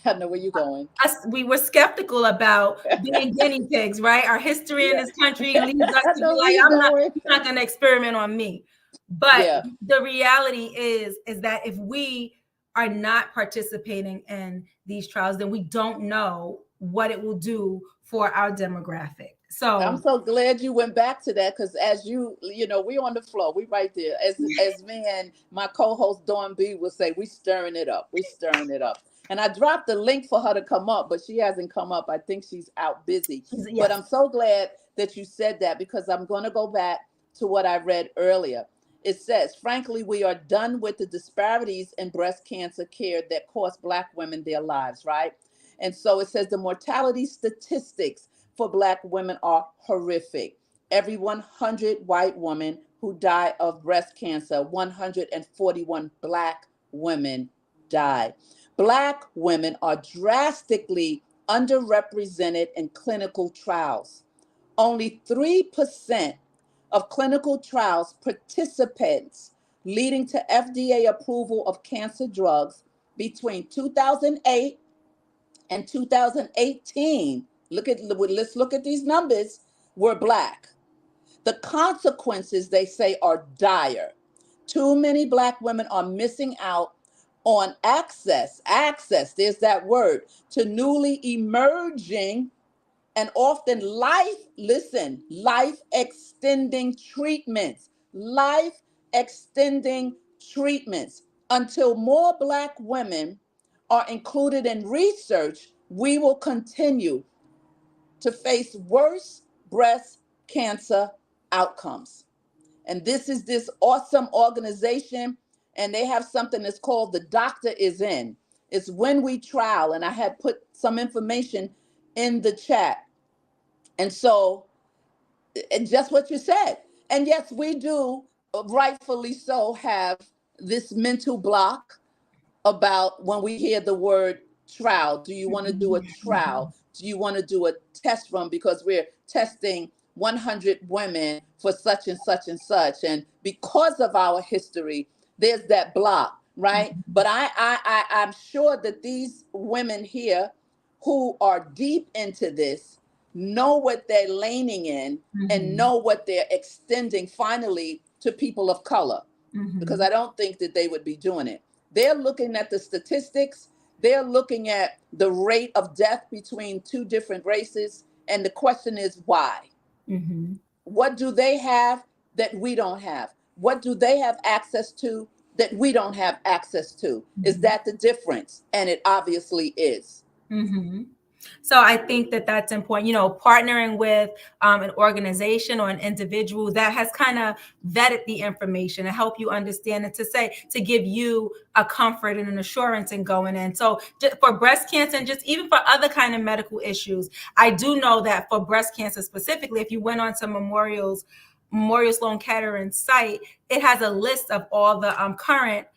I know where you're going. we were skeptical about being guinea pigs, right? Our history in Yeah. this country leads us I to be know where like, you're going. you're not going to experiment on me. But Yeah. the reality is that if we are not participating in these trials, then we don't know what it will do for our demographic. I'm So so glad you went back to that because as we on the floor, we right there. As me and my co-host Dawn B will say, we stirring it up. We stirring it up. And I dropped the link for her to come up, but she hasn't come up. I think she's out busy. But yes. I'm so glad that you said that because I'm going to go back to what I read earlier. It says, frankly, we are done with the disparities in breast cancer care that cost Black women their lives, right? And so it says the mortality statistics for Black women are horrific. Every 100 white women who die of breast cancer, 141 Black women die. Black women are drastically underrepresented in clinical trials. Only 3% of clinical trials participants leading to FDA approval of cancer drugs between 2008 and 2018, let's look at these numbers, were Black. The consequences, they say, are dire. Too many Black women are missing out on there's that word, to newly emerging and often life extending treatments, life extending treatments. Until more Black women are included in research, we will continue to face worse breast cancer outcomes. And this is this awesome organization, and they have something that's called the Doctor Is In. It's when we trial, and I had put some information in the chat. And so, and just what you said. And yes, we do, rightfully so, have this mental block about when we hear the word trial. Do you want to do a trial? Do you want to do a test run? Because we're testing 100 women for such and such and such. And because of our history, there's that block, right? But I'm sure that these women here who are deep into this know what they're laning in and Mhm. know what they're extending finally to people of color, because Mhm. I don't think that they would be doing it. They're looking at the statistics, they're looking at the rate of death between two different races, and the question is why? Mhm. What do they have that we don't have? What do they have access to that we don't have access to? Is Mhm. that the difference? And it obviously is. Mhm. So I think that that's important, partnering with an organization or an individual that has kind of vetted the information to help you understand it, to give you a comfort and an assurance in going in. So just for breast cancer and just even for other kind of medical issues, I do know that for breast cancer specifically, if you went on to Memorial Sloan Kettering site, it has a list of all the current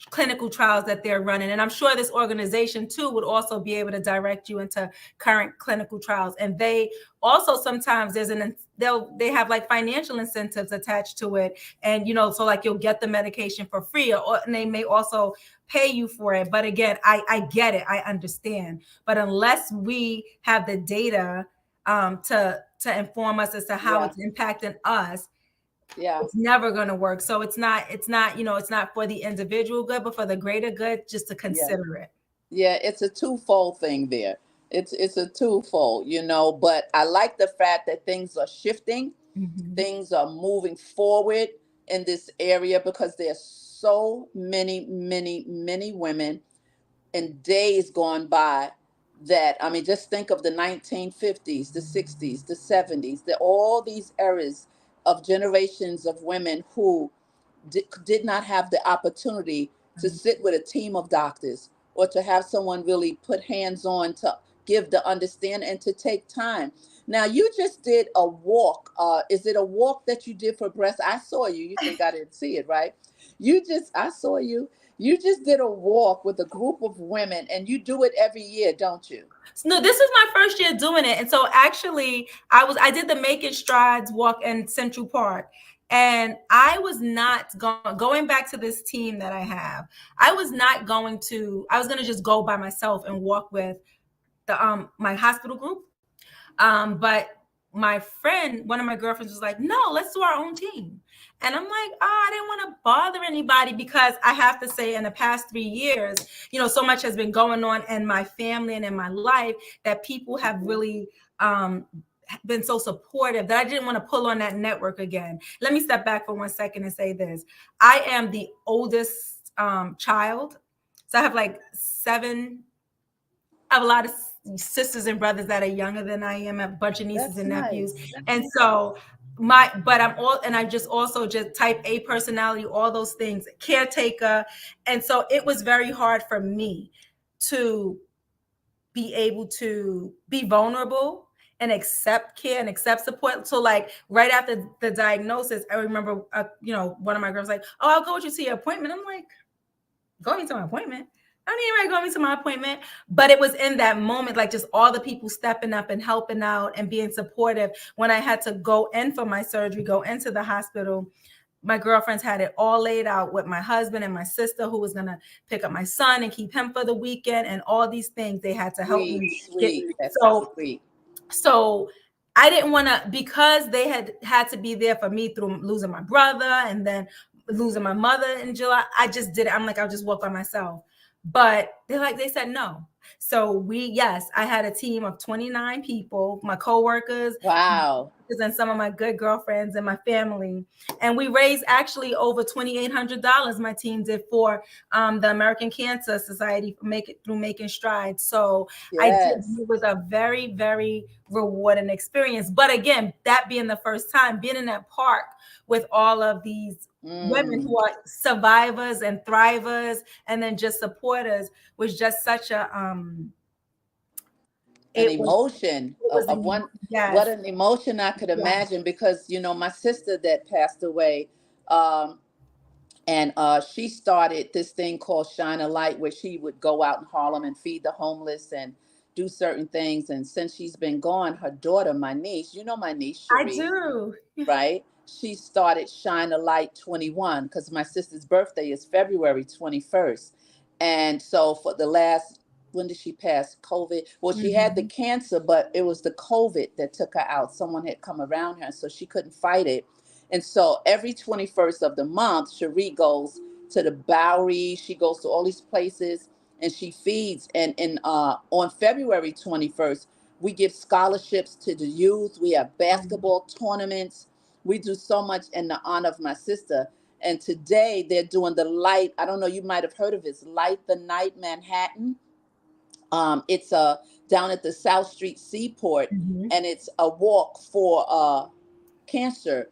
clinical trials that they're running. And I'm sure this organization too would also be able to direct you into current clinical trials. And they also sometimes they have like financial incentives attached to it. And so like you'll get the medication for free, and they may also pay you for it. But again, I get it, I understand. But unless we have the data to inform us as to how Yeah. it's impacting us, Yeah. it's never going to work. So it's not for the individual good, but for the greater good, just to Yeah. consider it. Yeah, it's a twofold thing there. It's a twofold, but I like the fact that things are shifting, Mhm. things are moving forward in this area, because there's so many, many, many women in days gone by that, I mean, just think of the 1950s, the 60s, the 70s, all these eras of generations of women who did not have the opportunity to sit with a team of doctors, or to have someone really put hands on to give the understanding and to take time. Now, you just did a walk. Is it a walk that you did for breast? I saw you. You think I didn't see it, right? I saw you. You just did a walk with a group of women, and you do it every year, don't you? So, no, this is my first year doing it. And so actually I did the Making Strides walk in Central Park. And I was not going back to this team that I have. I was going to just go by myself and walk with the my hospital group. But my friend, one of my girlfriends, was like, "No, let's do our own team." And I'm like, I didn't want to bother anybody, because I have to say, in the past 3 years, so much has been going on in my family and in my life that people have Mhm. really been so supportive that I didn't want to pull on that network again. Let me step back for 1 second and say this. I am the oldest child. So I have like seven, I have a lot of sisters and brothers that are younger than I am, a bunch of nieces That's and nephews. nice. And so and I just also just type A personality, all those things, caretaker. And so it was very hard for me to be able to be vulnerable and accept care and accept support. So like right after the diagnosis, I remember, one of my girls like, "Oh, I'll go with you to your appointment." I'm like, "Going to my appointment? I don't need anybody going to my appointment." But it was in that moment, like just all the people stepping up and helping out and being supportive. When I had to go in for my surgery, go into the hospital, my girlfriends had it all laid out with my husband and my sister, who was going to pick up my son and keep him for the weekend, and all these things they had to help Sweet, me get. sweet. That's So, sweet. so I didn't want to, because they had to be there for me through losing my brother and then losing my mother in July. I just did it. I'm like, I'll just walk by myself. But they said no. So yes, I had a team of 29 people, my coworkers, Wow. and some of my good girlfriends and my family. And we raised actually over $2,800. My team did for the American Cancer Society, through Making Strides. So I did. Yes. It was a very, very rewarding experience. But again, that being the first time being in that park with all of these women Mm. who are survivors and thrivers and then just supporters was just such a An it was emotion it of, was of one. What yes, an emotion I could yes. imagine, because my sister that passed away, um, and she started this thing called Shine a Light, where she would go out in Harlem and feed the homeless, and do certain things. And since she's been gone, her daughter, my niece, you know my niece, I Cherie, do. right? She started Shine a Light 21 because my sister's birthday is February 21st. And so for the last, when did she pass? COVID. Well, she had the Mhm. cancer, but it was the COVID that took her out. Someone had come around her, so she couldn't fight it. And so every 21st of the month, Cherie goes to the Bowery. She goes to all these places and she feeds. And on February 21st, we give scholarships to the youth. We have basketball tournaments. We do so much in the honor of my sister. And today they're doing the Light. I don't know, you might have heard of it. Light the Night Manhattan. It's down at the South Street Seaport, Mhm. and it's a walk for cancer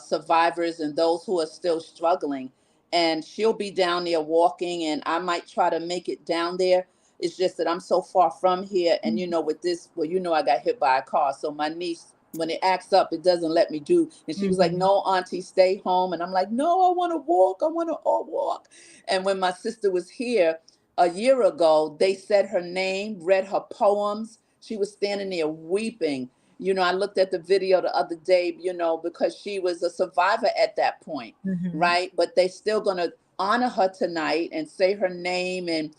survivors and those who are still struggling. And she'll be down there walking, and I might try to make it down there. It's just that I'm so far from here. And, with this, well, I got hit by a car. So my niece, when it acts up, it doesn't let me do. And she was like, Mhm. no, Auntie, stay home. And I'm like, no, I want to walk. I want to all walk. And when my sister was here a year ago, they said her name, read her poems. She was standing there weeping. I looked at the video the other day, because she was a survivor at that point, Mhm. right? But they still gonna honor her tonight and say her name. And,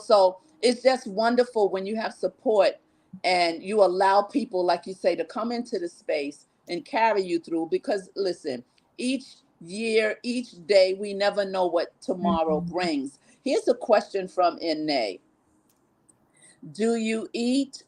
so it's just wonderful when you have support and you allow people, like you say, to come into the space and carry you through. Because listen, each year, each day, we never know what tomorrow Mhm. brings. Here's a question from NA. Do you eat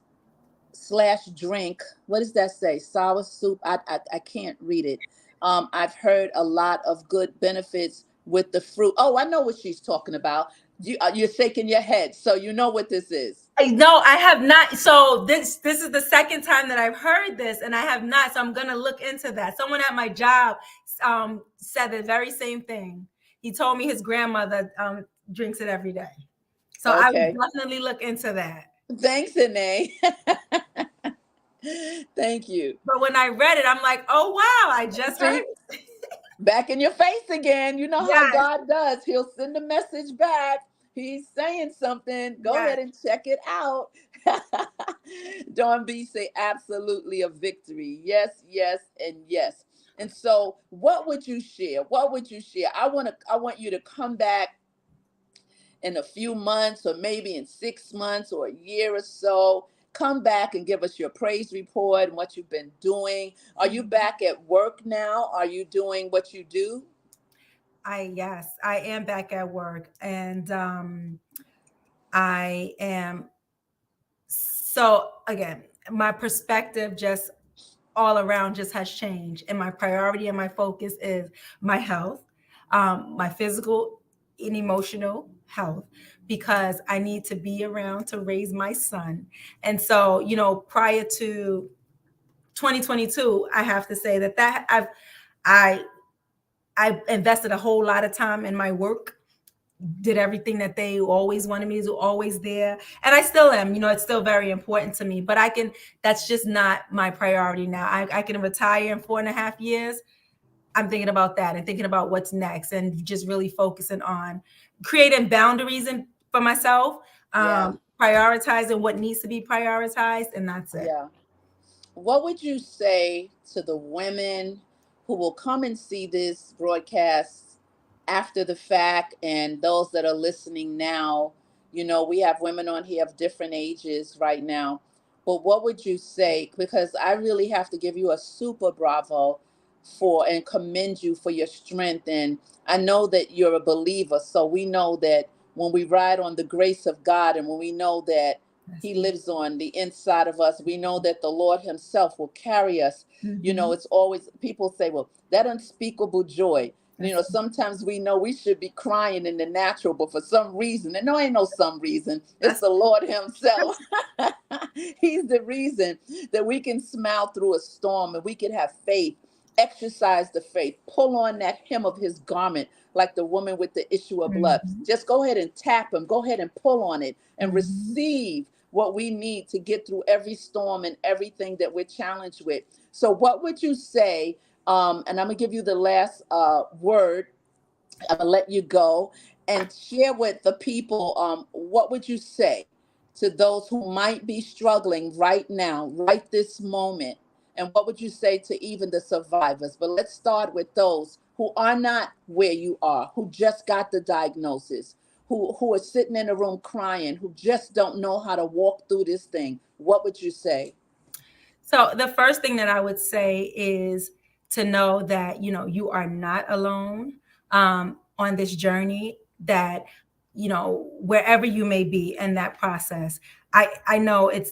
slash drink, what does that say? Sour soup. I can't read it. I've heard a lot of good benefits with the fruit. Oh, I know what she's talking about. You're shaking your head, so you know what this is. No, I have not. So this is the second time that I've heard this, and I have not. So I'm gonna look into that. Someone at my job said the very same thing. He told me his grandmother drinks it every day. So I would Okay. definitely look into that. Thanks, Ine. Thank you. But when I read it, I'm like, oh wow, I just heard See, it. back in your face again. You know how Yes, God does. He'll send a message back. He's saying something. Go yes. ahead and check it out. Dawn B say absolutely a victory. Yes, yes, and yes. And so what would you share? What would you share? I want you to come back in a few months or maybe in 6 months or a year or so. Come back and give us your praise report and what you've been doing. Are you back at work now? Are you doing what you do? Yes, I am back at work, and I am. So again, my perspective just all around just has changed, and my priority and my focus is my health, my physical and emotional health, because I need to be around to raise my son. And so, prior to 2022, I have to say that I I invested a whole lot of time in my work, did everything that they always wanted me to do, always there. And I still am, it's still very important to me, but that's just not my priority now. I can retire in 4.5 years. I'm thinking about that and thinking about what's next and just really focusing on creating boundaries for myself, Yeah, prioritizing what needs to be prioritized. And that's it. yeah. What would you say to the women who will come and see this broadcast after the fact and those that are listening now? We have women on here of different ages right now. But what would you say? Because I really have to give you a super bravo for and commend you for your strength. And I know that you're a believer. So we know that when we ride on the grace of God and when we know that That's he it. lives on the inside of us, we know that the Lord himself will carry us. Mhm. It's always people say, well, that unspeakable joy. That's it. Sometimes we know we should be crying in the natural, but for some reason, and no ain't no some reason, it's That's the Lord himself. He's the reason that we can smile through a storm and we can have faith. Exercise the faith, pull on that hem of his garment like the woman with the issue of blood. Mhm. Just go ahead and tap him, go ahead and pull on it and Mhm. receive what we need to get through every storm and everything that we're challenged with. So what would you say, and I'm gonna give you the last word, I'm gonna let you go and share with the people, what would you say to those who might be struggling right now, right this moment? And what would you say to even the survivors? But let's start with those who are not where you are, who just got the diagnosis, who are sitting in a room crying, who just don't know how to walk through this thing. What would you say? So the first thing that I would say is to know that you are not alone on this journey. That wherever you may be in that process, I know it's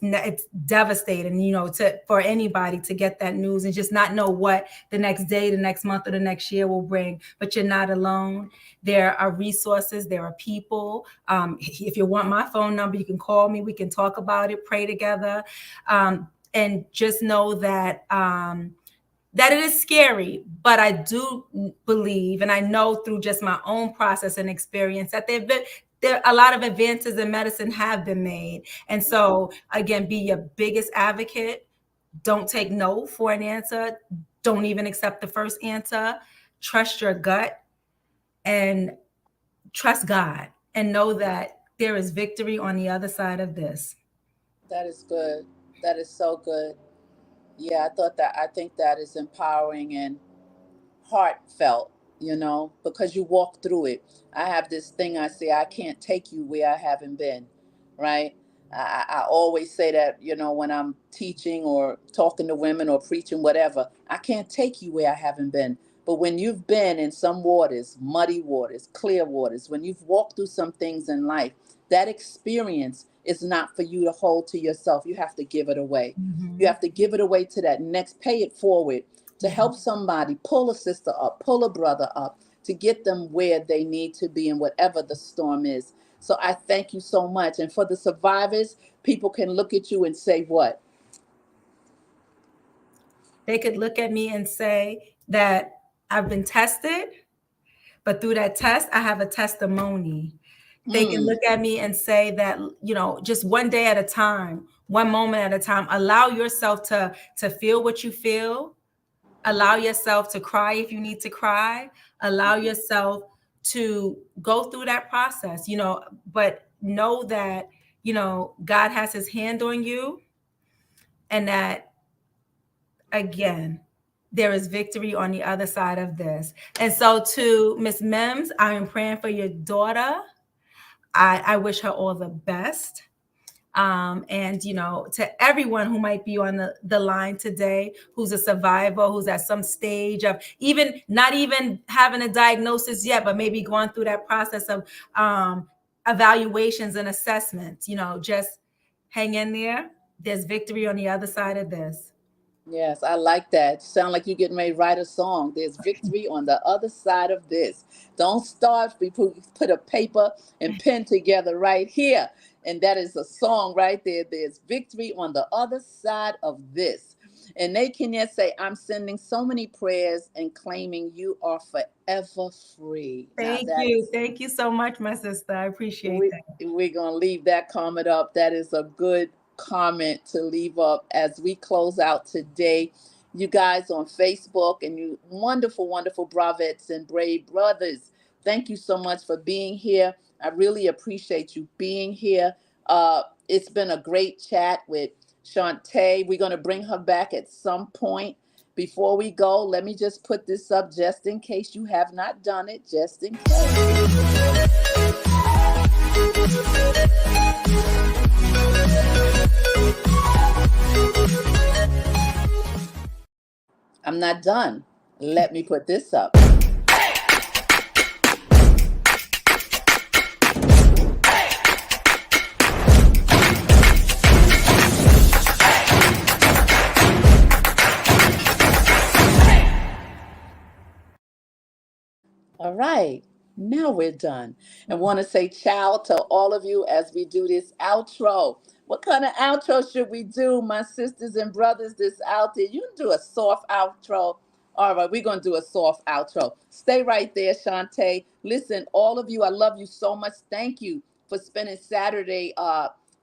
devastating. To for anybody to get that news and just not know what the next day, the next month, or the next year will bring. But you're not alone. There are resources. There are people. If you want my phone number, you can call me. We can talk about it. Pray together. And just know that that it is scary, but I do believe, and I know through just my own process and experience, that there a lot of advances in medicine have been made. And so again, be your biggest advocate. Don't take no for an answer. Don't even accept the first answer. Trust your gut and trust God, and know that there is victory on the other side of this. That is good. That is so good. Yeah, I think that is empowering and heartfelt, because you walk through it. I have this thing I say, I can't take you where I haven't been, right? I always say that, when I'm teaching or talking to women or preaching, whatever, I can't take you where I haven't been. But when you've been in some waters, muddy waters, clear waters, when you've walked through some things in life, that experience is not for you to hold to yourself. You have to give it away. You Mm-hmm. have to give it away to that next, pay it forward to Yeah. help somebody pull a sister up, pull a brother up, to get them where they need to be in whatever the storm is. So I thank you so much. And for the survivors, people can look at you and say, what? They could look at me and say that I've been tested, but through that test, I have a testimony. They can Mm, look at me and say that, just one day at a time, one moment at a time, allow yourself to feel what you feel, allow yourself to cry if you need to cry, allow yourself to go through that process, but know that, God has his hand on you, and that again, there is victory on the other side of this. And so to Miss Mims, I am praying for your daughter. I wish her all the best. And to everyone who might be on the line today, who's a survivor, who's at some stage of even not even having a diagnosis yet, but maybe going through that process of evaluations and assessments, just hang in there. There's victory on the other side of this. yes, I like that. Sound like you're getting ready to write a song. There's victory on the other side of this. Don't start. We put a paper and pen together right here. And that is a song right there. There's victory on the other side of this. And they can yet say, I'm sending so many prayers and claiming you are forever free. Now Thank that you. is Thank you so much, my sister. I appreciate we that. we're gonna leave that comment up. That is a good comment to leave up as we close out today. You guys on Facebook and you wonderful, wonderful bravettes and brave brothers. Thank you so much for being here. I really appreciate you being here. It's been a great chat with Shawnte. We're gonna bring her back at some point. Before we go, let me just put this up just in case you have not done it, just in case. I'm not done. Let me put this up. All right. Now we're done. And want to say ciao to all of you as we do this outro. What kind of outro should we do, my sisters and brothers this out there? You can do a soft outro. All right, we're going to do a soft outro. Stay right there, Shawnte. Listen, all of you, I love you so much. Thank you for spending Saturday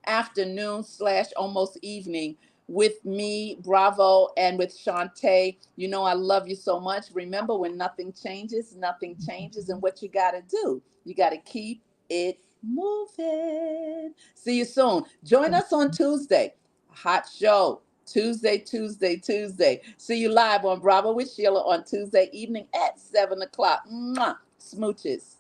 afternoon slash almost evening with me, Bravo, and with Shawnte. You know I love you so much. Remember, when nothing changes. And what you got to do, you got to keep it moving. See you soon. Join us on Tuesday. Hot show. Tuesday, Tuesday, Tuesday. See you live on Bravo with Sheila on Tuesday evening at 7 o'clock. Mwah. Smooches.